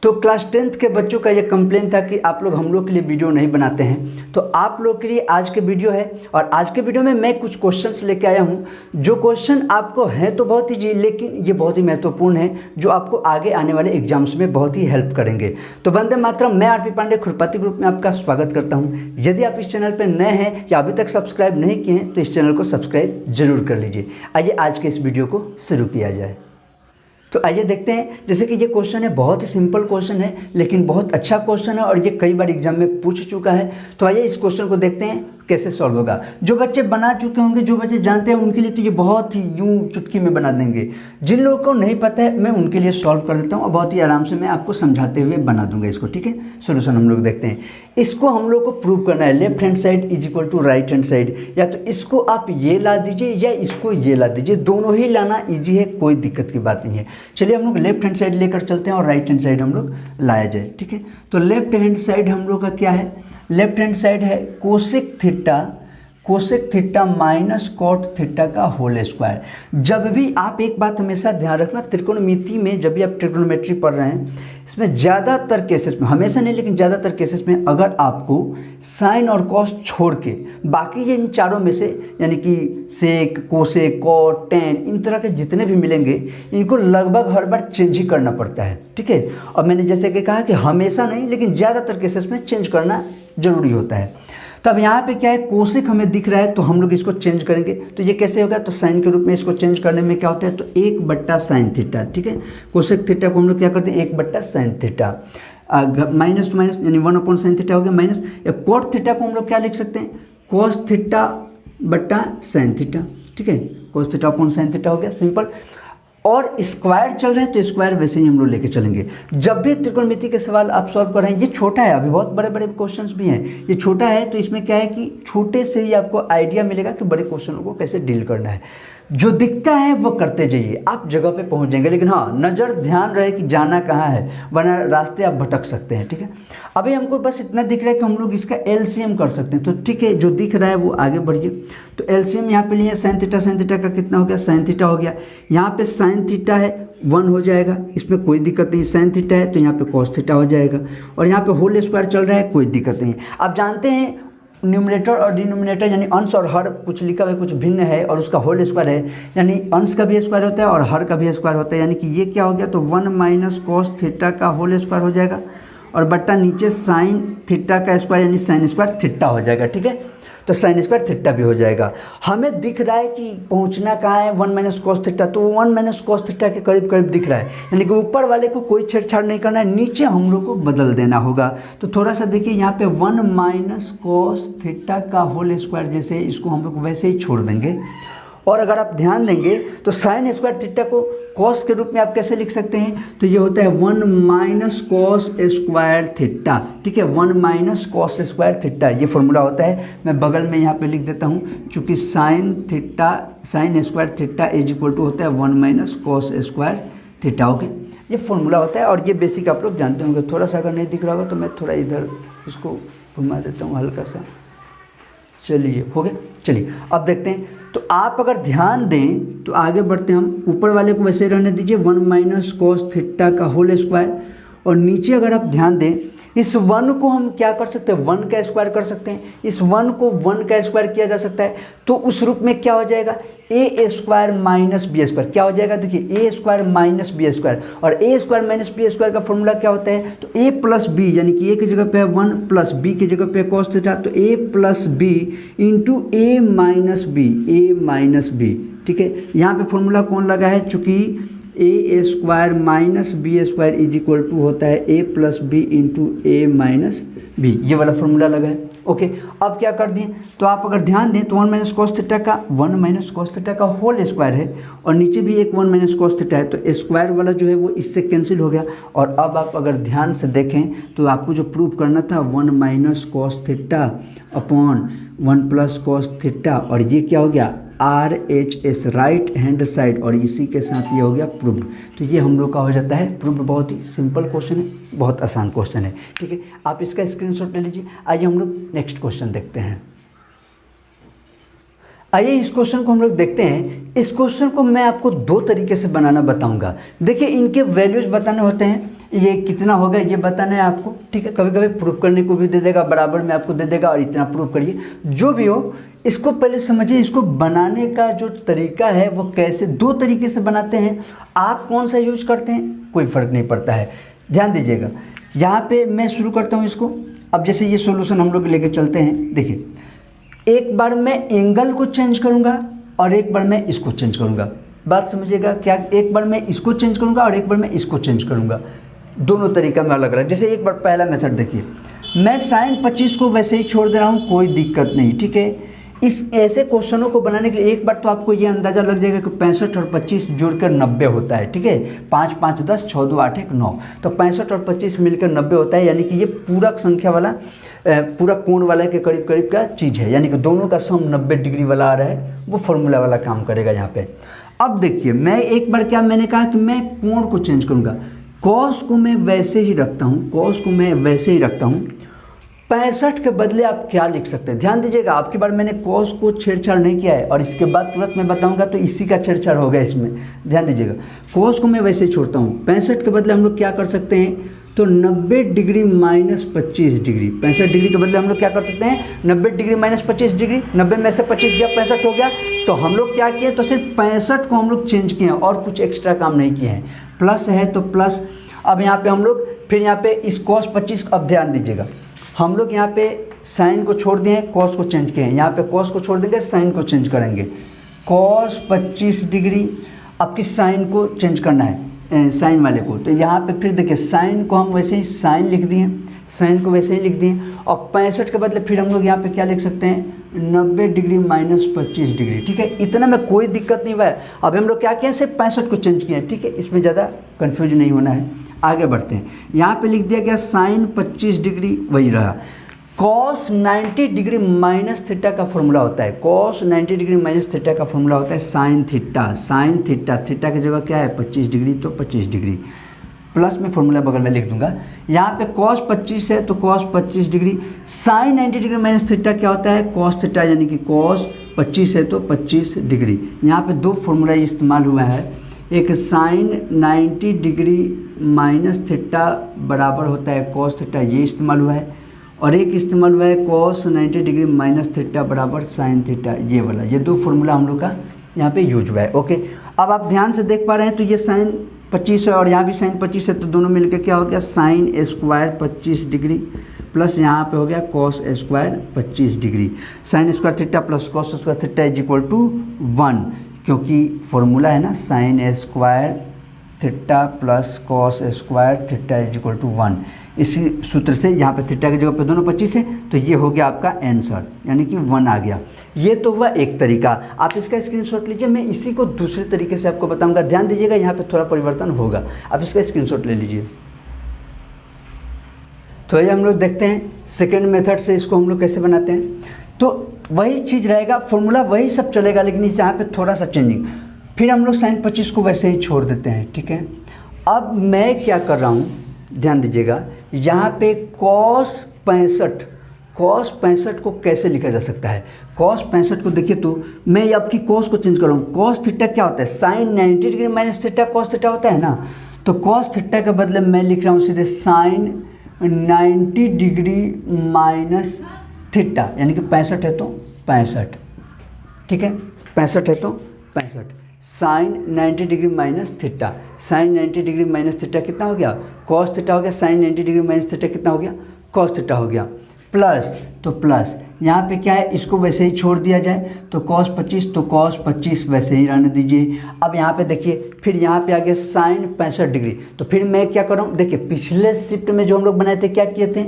तो class 10th के बच्चों का ये कंप्लेन था कि आप लोग हम लोग के लिए वीडियो नहीं बनाते हैं। तो आप लोग के लिए आज के वीडियो है और आज के वीडियो में मैं कुछ क्वेश्चंस लेके आया हूँ। जो क्वेश्चन आपको है तो बहुत ईजी, लेकिन ये बहुत ही महत्वपूर्ण है जो आपको आगे आने वाले एग्जाम्स में बहुत ही हेल्प करेंगे। तो वंदे मातरम। मैं आरपी पांडे खुरपाती ग्रुप में आपका स्वागत करता हूँ। यदि आप इस चैनल पर नए हैं या अभी तक सब्सक्राइब नहीं किए हैं तो इस चैनल को सब्सक्राइब जरूर कर लीजिए। आइए आज के इस वीडियो को शुरू किया जाए। तो आइए देखते हैं। जैसे कि ये क्वेश्चन है, बहुत ही सिंपल क्वेश्चन है लेकिन बहुत अच्छा क्वेश्चन है और ये कई बार एग्जाम में पूछ चुका है। तो आइए इस क्वेश्चन को देखते हैं कैसे सॉल्व होगा। जो बच्चे बना चुके होंगे, जो बच्चे जानते हैं, उनके लिए तो ये बहुत ही यूं चुटकी में बना देंगे। जिन लोगों को नहीं पता है मैं उनके लिए सॉल्व कर देता हूँ और बहुत ही आराम से मैं आपको समझाते हुए बना दूंगा इसको। ठीक है, सोल्यूशन हम लोग देखते हैं। इसको हम लोग को प्रूव करना है left hand side is equal to right hand side. या तो इसको आप ये ला दीजिए या इसको ये ला दीजिए, दोनों ही लाना ईजी है, कोई दिक्कत की बात नहीं है। चलिए हम लोग लेफ्ट हैंड साइड लेकर चलते हैं और राइट हैंड साइड हम लोग लाया जाए। ठीक है, तो लेफ्ट हैंड साइड हम लोग का क्या है? लेफ्ट हैंड साइड है cosec theta minus cot theta का होल स्क्वायर। जब भी आप एक बात हमेशा ध्यान रखना, त्रिकोणमिति में जब भी आप ट्रिकोणोमेट्री पढ़ रहे हैं, इसमें ज़्यादातर केसेस में, हमेशा नहीं लेकिन ज़्यादातर केसेस में, अगर आपको साइन और कॉस छोड़ के बाकी ये इन चारों में से यानी कि सेक, कोसेक, कॉट, टेन, इन तरह के जितने भी मिलेंगे इनको लगभग हर बार चेंज ही करना पड़ता है। ठीक है, और मैंने जैसे कि कहा कि हमेशा नहीं लेकिन ज़्यादातर केसेस में चेंज करना जरूरी होता है। तो अब यहाँ पे क्या है, कोसेक हमें दिख रहा है तो हम लोग इसको चेंज करेंगे। तो ये कैसे होगा? तो साइन के रूप में इसको चेंज करने में क्या होता है, तो 1/sin थीटा। ठीक है, कोसेक थीटा को हम लोग क्या करते हैं, 1/sin theta, minus two minus यानी 1/sin थीटा हो गया माइनस। कॉट थीटा को हम लोग क्या लिख सकते हैं, cos थीटा बट्टा sin थीटा। ठीक है, cos theta upon sin theta हो गया, सिंपल। और स्क्वायर चल रहे हैं तो स्क्वायर वैसे ही हम लोग लेके चलेंगे। जब भी त्रिकोणमिति के सवाल आप सॉल्व कर रहे हैं, ये छोटा है, अभी बहुत बड़े बड़े क्वेश्चंस भी हैं, ये छोटा है तो इसमें क्या है कि छोटे से ही आपको आइडिया मिलेगा कि बड़े क्वेश्चनों को कैसे डील करना है। जो दिखता है वो करते जाइए, आप जगह पे पहुंच जाएंगे। लेकिन हाँ, नज़र ध्यान रहे कि जाना कहाँ है, वरना रास्ते आप भटक सकते हैं। ठीक है, अभी हमको बस इतना दिख रहा है कि हम लोग इसका एलसीएम कर सकते हैं। तो ठीक है, जो दिख रहा है वो आगे बढ़िए। तो एलसीएम यहाँ पे लिए साइन थीटा का कितना हो गया, साइन थीटा हो गया। यहाँ पे साइन थीटा है 1 हो जाएगा, इसमें कोई दिक्कत नहीं। साइन थीटा है तो यहाँ पे कॉस थीटा हो जाएगा और यहाँ पे होल स्क्वायर चल रहा है, कोई दिक्कत नहीं। आप जानते हैं न्यूमरेटर और डिनोमिनेटर यानी अंश और हर कुछ लिखा हुआ कुछ भिन्न है और उसका होल स्क्वायर है, यानी अंश का भी स्क्वायर होता है और हर का भी स्क्वायर होता है। यानी कि ये क्या हो गया, तो 1 माइनस कॉस थीटा का होल स्क्वायर हो जाएगा और बट्टा नीचे साइन थीटा का स्क्वायर यानी साइन स्क्वायर थीटा हो जाएगा। ठीक है, तो साइन स्क्वायर थीटा भी हो जाएगा। हमें दिख रहा है कि पहुंचना कहाँ है, 1 माइनस कॉस थीटा, तो 1 माइनस कॉस थीटा के करीब करीब दिख रहा है। यानी कि ऊपर वाले को कोई छेड़छाड़ नहीं करना है, नीचे हम लोग को बदल देना होगा। तो थोड़ा सा देखिए यहाँ पे 1 माइनस कॉस थीटा का होल स्क्वायर, जैसे इसको हम लोग वैसे ही छोड़ देंगे। और अगर आप ध्यान देंगे तो साइन स्क्वायर थीटा को कॉस के रूप में आप कैसे लिख सकते हैं, तो ये होता है 1 माइनस कॉस स्क्वायर थीटा। ठीक है, 1 माइनस कॉस स्क्वायर थीटा ये फॉर्मूला होता है। मैं बगल में यहाँ पे लिख देता हूँ, चूँकि sine square theta is equal to होता है 1 minus cos square theta. Okay, ये फॉर्मूला होता है और ये बेसिक आप लोग जानते होंगे। थोड़ा सा अगर नहीं दिख रहा होगा तो मैं थोड़ा इधर इसको घुमा देता हूँ हल्का सा। चलिए, हो गया। चलिए अब देखते हैं। तो आप अगर ध्यान दें तो आगे बढ़ते हैं हम। ऊपर वाले को वैसे रहने दीजिए, 1 माइनस कॉस थीटा का होल स्क्वायर, और नीचे अगर आप ध्यान दें इस 1 को हम क्या कर सकते हैं, 1 का स्क्वायर कर सकते हैं। इस 1 को 1 का स्क्वायर किया जा सकता है तो उस रूप में क्या हो जाएगा, ए स्क्वायर माइनस बी स्क्वायर। क्या हो जाएगा, देखिए ए स्क्वायर माइनस बी स्क्वायर, और ए स्क्वायर माइनस बी स्क्वायर का फॉर्मूला क्या होता है, तो ए प्लस बी, यानी कि ए की जगह पे है 1 प्लस बी की जगह पे कॉस थीटा, तो A plus B into A minus B. ठीक है, यहाँ पे फॉर्मूला कौन लगा है, चूँकि A square minus B square is equal to होता है A plus B into A minus B, ये वाला फॉर्मूला लगा है। ओके, अब क्या कर दिए, तो आप अगर ध्यान दें तो 1 माइनस कॉस थीटा का होल स्क्वायर है और नीचे भी एक 1 माइनस कॉस थीटा है, तो स्क्वायर वाला जो है वो इससे कैंसिल हो गया। और अब आप अगर ध्यान से देखें तो आपको जो प्रूव करना था 1 minus cos theta upon 1 plus cos theta, और ये क्या हो गया, RHS राइट हैंड साइड, और इसी के साथ ये हो गया प्रूव्ड। तो ये हम लोग का हो जाता है प्रूव्ड। बहुत ही सिंपल क्वेश्चन है, बहुत आसान क्वेश्चन है। ठीक है, आप इसका स्क्रीनशॉट ले लीजिए। आइए हम लोग नेक्स्ट क्वेश्चन देखते हैं। आइए इस क्वेश्चन को हम लोग देखते हैं। इस क्वेश्चन को मैं आपको 2 तरीके से बनाना बताऊंगा। देखिए, इनके वैल्यूज बताने होते हैं, ये कितना होगा ये बताना है आपको, ठीक है। कभी कभी प्रूफ करने को भी दे देगा, बराबर में आपको दे देगा और इतना प्रूफ करिए, जो भी हो इसको पहले समझिए। इसको बनाने का जो तरीका है वो कैसे, दो तरीके से बनाते हैं, आप कौन सा यूज करते हैं कोई फ़र्क नहीं पड़ता है, ध्यान दीजिएगा। यहाँ पे मैं शुरू करता हूँ इसको। अब जैसे ये सॉल्यूशन हम लोग लेके चलते हैं, देखिए एक बार मैं एंगल को चेंज करूँगा और एक बार मैं इसको चेंज करूँगा, बात समझिएगा क्या, एक बार मैं इसको चेंज करूँगा और एक बार मैं इसको चेंज करूँगा, दोनों तरीका में अलग अलग। जैसे एक बार पहला मेथड देखिए, मैं sin 25 को वैसे ही छोड़ दे रहा हूँ, कोई दिक्कत नहीं, ठीक है। इस ऐसे क्वेश्चनों को बनाने के लिए एक बार तो आपको ये अंदाज़ा लग जाएगा कि 65 और 25 जुड़कर 90 होता है, ठीक है। 5 5 10 6 2 8 1 9, तो 65 और 25 मिलकर 90 होता है, यानी कि ये पूरक संख्या वाला पूरा कोण वाला के करीब करीब का चीज़ है, यानी कि दोनों का सम 90 डिग्री वाला आ रहा है, वो फॉर्मूला वाला काम करेगा यहाँ पे। अब देखिए मैं एक बार क्या मैंने कहा कि मैं कोण को चेंज करूँगा, कॉस को मैं वैसे ही रखता हूँ, कॉस को मैं वैसे ही रखता हूँ। 65 के बदले आप क्या लिख सकते हैं, ध्यान दीजिएगा, आपकी बार मैंने कॉस को छेड़छाड़ नहीं किया है और इसके बाद तुरंत मैं बताऊंगा तो इसी का छेड़छाड़ होगा इसमें, ध्यान दीजिएगा। कॉस को मैं वैसे ही छोड़ता हूँ, 65 के बदले हम लोग क्या कर सकते हैं, तो 90 डिग्री माइनस 25 डिग्री, 65 डिग्री के बदले हम लोग क्या कर सकते हैं, 90 डिग्री माइनस 25 डिग्री, 90 में से 25 गया 65 हो गया। तो हम लोग क्या किए, तो सिर्फ 65 को हम लोग चेंज किए हैं और कुछ एक्स्ट्रा काम नहीं किए हैं। प्लस है तो प्लस, अब यहाँ पे हम लोग फिर यहाँ पे इस cos 25, अब ध्यान दीजिएगा, हम लोग यहाँ पे साइन को छोड़ दिए हैं, कॉस को चेंज किए हैं, यहाँ पे कॉस को छोड़ देंगे, साइन को चेंज करेंगे। cos 25 डिग्री, अब किस साइन को चेंज करना है, साइन वाले को, तो यहाँ पे फिर देखिए साइन को हम वैसे ही साइन लिख दिए, साइन को वैसे ही लिख दिए, और 65 के बदले फिर हम लोग यहाँ पे क्या लिख सकते हैं, 90 डिग्री माइनस 25 डिग्री, ठीक है। इतना में कोई दिक्कत नहीं हुआ है। अब हम लोग क्या किए, सिर्फ 65 को चेंज किए हैं, ठीक है, इसमें ज़्यादा कन्फ्यूज नहीं होना है। आगे बढ़ते हैं, यहाँ पे लिख दिया गया साइन 25 डिग्री वही रहा। कॉस 90 डिग्री माइनस थीटा का फॉर्मूला होता है, कॉस 90 डिग्री माइनस थीटा का फॉर्मूला होता है sine theta, sine theta, theta की जगह क्या है 25 डिग्री, तो 25 डिग्री प्लस में फॉर्मूला बगल में लिख दूंगा। यहाँ पे cos 25 है तो cos 25 degree, sine 90 degree minus theta क्या होता है, cos थीटा, यानी कि cos 25 है तो 25 डिग्री। यहाँ पे दो फॉर्मूला इस्तेमाल हुआ है, एक साइन 90 डिग्री माइनस थीटा बराबर होता है cos थीटा, ये इस्तेमाल हुआ है, और एक इस्तेमाल हुआ है cos 90 डिग्री माइनस थीटा बराबर साइन थीटा, ये वाला। ये दो फॉर्मूला हम लोग का यहाँ पे यूज हुआ है। ओके, अब आप ध्यान से देख पा रहे हैं, तो ये साइन 25 है और यहाँ भी साइन 25 है, तो दोनों मिलकर क्या हो गया, साइन स्क्वायर 25 डिग्री प्लस यहाँ पे हो गया cos square 25 degree. Sine square theta plus cos square theta is equal to 1, क्योंकि फॉर्मूला है ना sine square theta plus cos square theta is equal to 1। इसी सूत्र से यहाँ पे थीटा की जगह पे दोनों 25 है, तो ये हो गया आपका आंसर, यानी कि 1 आ गया। ये तो हुआ एक तरीका, आप इसका स्क्रीनशॉट लीजिए, मैं इसी को दूसरे तरीके से आपको बताऊंगा। ध्यान दीजिएगा, यहाँ पे थोड़ा परिवर्तन होगा, आप इसका स्क्रीनशॉट ले लीजिए। तो ये हम लोग देखते हैं सेकेंड मेथड से इसको हम लोग कैसे बनाते हैं। तो वही चीज़ रहेगा, फॉर्मूला वही सब चलेगा, लेकिन इस यहाँ पे थोड़ा सा चेंजिंग। फिर हम लोग साइन 25 को वैसे ही छोड़ देते हैं, ठीक है। अब मैं क्या कर रहा हूँ, ध्यान दीजिएगा, यहाँ पे cos 65 को कैसे लिखा जा सकता है। cos 65 को देखिए, तो मैं आपकी cos को चेंज कर रहा हूँ। cos थीटा क्या होता है, sine 90 degree minus theta cos theta होता है ना, तो cos थीटा के बदले मैं लिख रहा हूँ सीधे साइन 90 डिग्री माइनस थीटा, यानी कि 65 है तो 65, ठीक है, 65 है तो 65, sine 90 degree minus theta, sine 90 degree minus theta कितना हो गया, कॉस थीटा हो गया, साइन 90 डिग्री माइनस थीटा कितना हो गया, कॉस थीटा हो गया, प्लस तो प्लस यहाँ पे क्या है, इसको वैसे ही छोड़ दिया जाए, तो cos 25 तो cos 25 वैसे ही रहने दीजिए। अब यहाँ पे देखिए, फिर यहाँ पे आ गया साइन 65 डिग्री, तो फिर मैं क्या कर रहा हूँ, देखिए पिछले शिफ्ट में जो हम लोग बनाए थे क्या किए थे,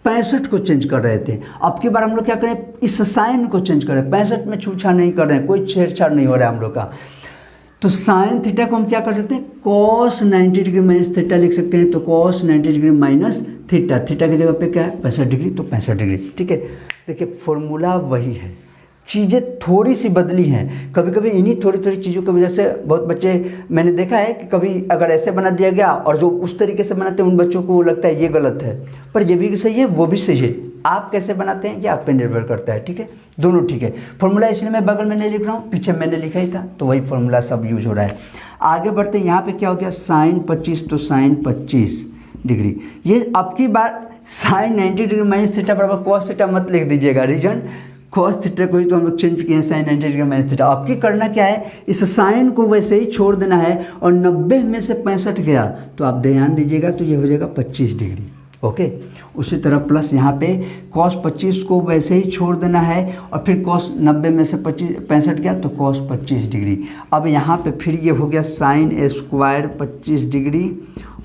65 को चेंज कर रहे थे। अब की बार हम लोग क्या करें, इस साइन को चेंज करें, 65 में छूछाड़ नहीं कर रहे हैं, कोई छेड़छाड़ नहीं हो रहा है हम लोग का। तो साइन थीटा को हम क्या कर सकते हैं, cos 90 डिग्री माइनस थीटा लिख सकते हैं, तो cos 90 degree minus theta, theta की जगह पे क्या है 65 डिग्री, तो 65 डिग्री, ठीक है। देखिए फॉर्मूला वही है, चीज़ें थोड़ी सी बदली हैं, कभी कभी इन्हीं थोड़ी थोड़ी चीज़ों की वजह से बहुत बच्चे, मैंने देखा है कि कभी अगर ऐसे बना दिया गया और जो उस तरीके से बनाते हैं उन बच्चों को लगता है ये गलत है, पर ये भी सही है वो भी सही है। आप कैसे बनाते हैं ये आप पे निर्भर करता है, ठीक है, दोनों ठीक है। फॉर्मूला इसलिए मैं बगल में नहीं लिख रहा हूँ, पीछे मैंने लिखा ही था, तो वही फॉर्मूला सब यूज हो रहा है। आगे बढ़ते हैं, यहाँ पे क्या हो गया, साइन 25 तो साइन 25 डिग्री। ये आपकी बार साइन 90 डिग्री माइनस थीटा बराबर कॉस थीटा मत लिख दीजिएगा, रीजन कॉस थीटा को ही तो हम लोग चेंज किए हैं साइन 90 डिग्री माइनस थीटा। आपकी करना क्या है, इस साइन को वैसे ही छोड़ देना है और 90 में से 65 गया तो आप ध्यान दीजिएगा तो ये हो जाएगा 25 डिग्री। ओके, उसी तरह प्लस यहाँ पे कॉस 25 को वैसे ही छोड़ देना है और फिर कॉस 90 में से 65 गया तो कॉस 25 डिग्री। अब यहाँ पे फिर ये हो गया साइन स्क्वायर 25 डिग्री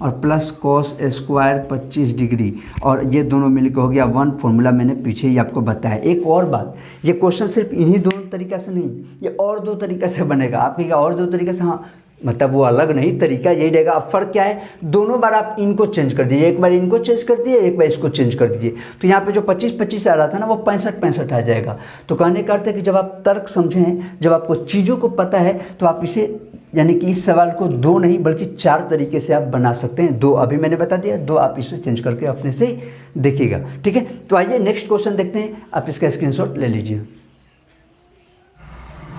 और प्लस कॉस स्क्वायर 25 डिग्री और ये दोनों मिलकर हो गया 1। फॉर्मूला मैंने पीछे ही आपको बताया। एक और बात, ये क्वेश्चन सिर्फ इन्हीं दोनों तरीक़ा से नहीं, ये और 2 तरीक़ा से बनेगा। आप कहेगा और 2 तरीक़े से, हाँ मतलब वो अलग नहीं, तरीका यही रहेगा। अब फ़र्क क्या है, दोनों बार आप इनको चेंज कर दीजिए, एक बार इनको चेंज कर दीजिए, एक बार इसको चेंज कर दीजिए, तो यहाँ पे जो 25-25 आ रहा था ना वो 65-65 आ जाएगा। तो कहने का अर्थ है कि जब आप तर्क समझें, जब आपको चीज़ों को पता है तो आप इसे यानी कि इस सवाल को 2 नहीं बल्कि 4 तरीके से आप बना सकते हैं। 2 अभी मैंने बता दिया, 2 आप इसे चेंज करके अपने से देखिएगा। ठीक है, तो आइए नेक्स्ट क्वेश्चन देखते हैं। आप इसका स्क्रीनशॉट ले लीजिए।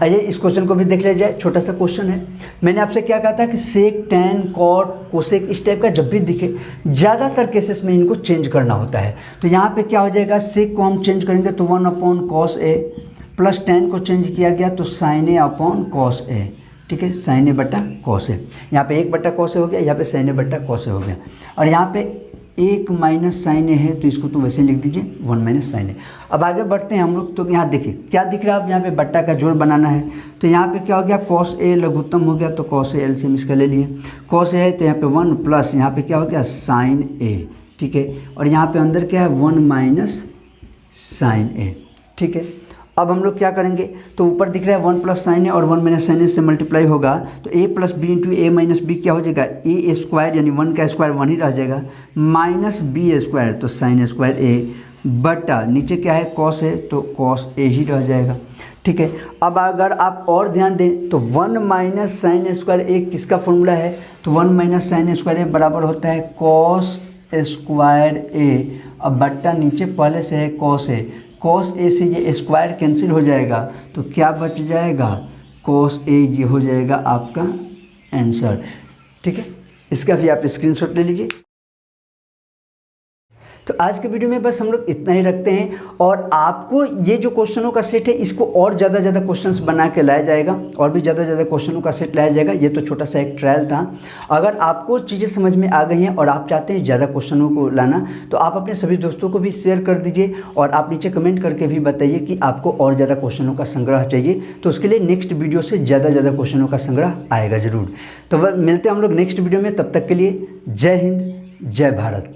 आइए इस क्वेश्चन को भी देख लिया जाए। छोटा सा क्वेश्चन है। मैंने आपसे क्या कहा था कि सेक, टैन, कॉट, कोसेक इस टाइप का जब भी दिखे, ज़्यादातर केसेस में इनको चेंज करना होता है। तो यहाँ पे क्या हो जाएगा, सेक को हम चेंज करेंगे तो 1/cos A, प्लस टैन को चेंज किया गया तो sin A/cos A। ठीक है, sin A/cos A। यहाँ पे 1/cos A हो गया, यहाँ पे sin A/cos A हो गया और यहाँ पे 1 - sin A है तो इसको तो वैसे लिख दीजिए 1 - sin A। अब आगे बढ़ते हैं हम लोग। तो यहाँ देखिए क्या दिख रहा है, अब यहाँ पे बट्टा का जोड़ बनाना है। तो यहाँ पे क्या हो गया, cos A लघुत्तम हो गया तो cos A LCM इसका ले लिए। cos A है तो यहाँ पे 1 प्लस यहाँ पे क्या हो गया sin A। ठीक है, और यहाँ पे अंदर क्या है 1 - sin A। ठीक है, अब हम लोग क्या करेंगे, तो ऊपर दिख रहा है 1 + sin A और 1 - sin A से मल्टीप्लाई होगा तो A + B × A - B क्या हो जाएगा, A स्क्वायर यानी 1 का स्क्वायर 1 ही रह जाएगा, माइनस B स्क्वायर तो sin स्क्वायर A बटा नीचे क्या है cos A तो cos A ही रह जाएगा। ठीक है, अब अगर आप और ध्यान दें तो 1 - sin स्क्वायर A किसका फॉर्मूला है, तो 1 - sin स्क्वायर A बराबर होता है cos स्क्वायर A। अब बट्टा नीचे पहले से है cos A, cos A से ये स्क्वायर कैंसिल हो जाएगा तो क्या बच जाएगा, cos A ये हो जाएगा आपका आंसर। ठीक है, इसका भी आप स्क्रीनशॉट ले लीजिए। तो आज के वीडियो में बस हम लोग इतना ही रखते हैं और आपको ये जो क्वेश्चनों का सेट है इसको और ज़्यादा क्वेश्चंस बना के लाया जाएगा और भी ज़्यादा क्वेश्चनों का सेट लाया जाएगा। ये तो छोटा सा एक ट्रायल था। अगर आपको चीज़ें समझ में आ गई हैं और आप चाहते हैं ज़्यादा क्वेश्चनों को लाना तो आप अपने सभी दोस्तों को भी शेयर कर दीजिए और आप नीचे कमेंट करके भी बताइए कि आपको और ज़्यादा क्वेश्चनों का संग्रह चाहिए। तो उसके लिए नेक्स्ट वीडियो से ज़्यादा क्वेश्चनों का संग्रह आएगा ज़रूर। तो वह मिलते हैं हम लोग नेक्स्ट वीडियो में, तब तक के लिए जय हिंद, जय भारत।